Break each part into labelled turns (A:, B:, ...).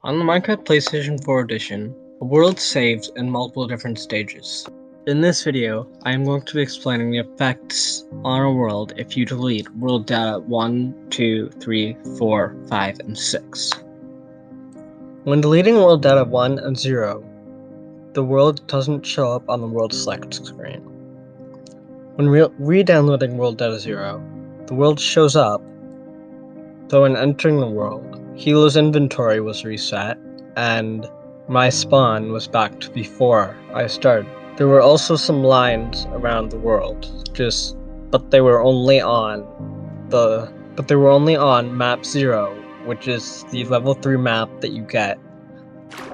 A: On the Minecraft PlayStation 4 edition, a world saves in multiple different stages. In this video, I am going to be explaining the effects on a world if you delete world data 1, 2, 3, 4, 5, and 6. When deleting world data 1 and 0, the world doesn't show up on the world select screen. When re-downloading world data 0, the world shows up, though when entering the world, Helo's inventory was reset, and my spawn was back to before I started. There were also some lines around the world, but they were only on map 0, which is the level 3 map that you get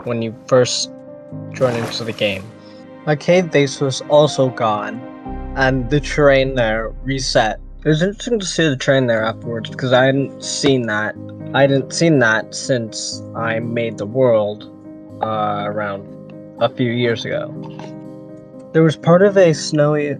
A: when you first join into the game. My cave base was also gone, and the terrain there reset. It was interesting to see the terrain there afterwards because I hadn't seen that since I made the world around a few years ago. There was part of a snowy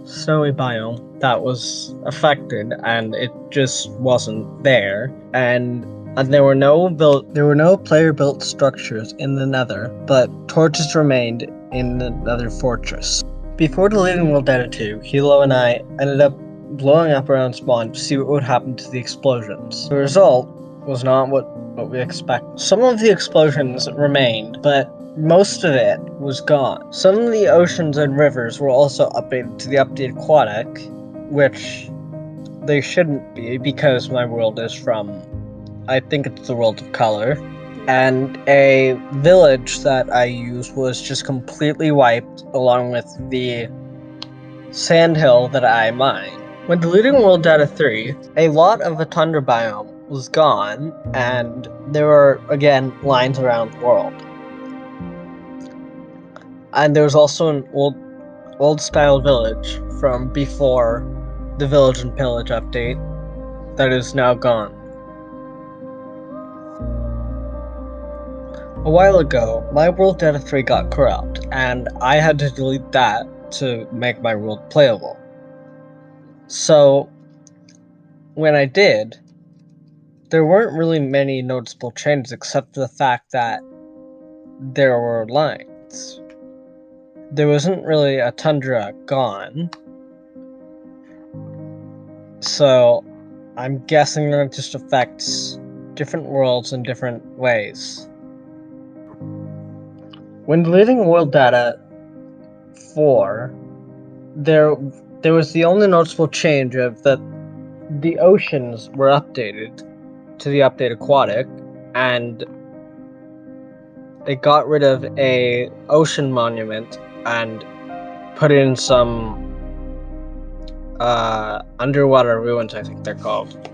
A: biome that was affected, and it just wasn't there. And there were no player-built structures in the Nether, but torches remained in the Nether fortress. Before deleting World Data 2, Helo and I ended up blowing up around spawn to see what would happen to the explosions. The result was not what we expected. Some of the explosions remained, but most of it was gone. Some of the oceans and rivers were also updated to the updated aquatic, which they shouldn't be because my world is from, I think it's the world of color. And a village that I used was just completely wiped along with the sandhill that I mined. When deleting World Data 3, a lot of the tundra biome was gone, and there were, again, lines around the world. And there was also an old-style village from before the Village and Pillage update that is now gone. A while ago, my World Data 3 got corrupt, and I had to delete that to make my world playable. So, when I did, there weren't really many noticeable changes except for the fact that there were lines. There wasn't really a tundra gone, so I'm guessing that it just affects different worlds in different ways. When deleting world data 4, there was the only noticeable change of that the oceans were updated to the update aquatic, and they got rid of a ocean monument and put in some underwater ruins, I think they're called.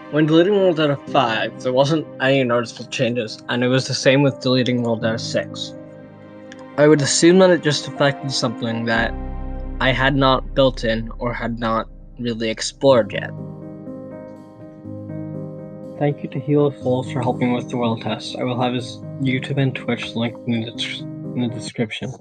A: When deleting World Data 5, there wasn't any noticeable changes, and it was the same with deleting World Data 6. I would assume that it just affected something that I had not built in or had not really explored yet. Thank you to Helo for helping with the world test. I will have his YouTube and Twitch linked in the description.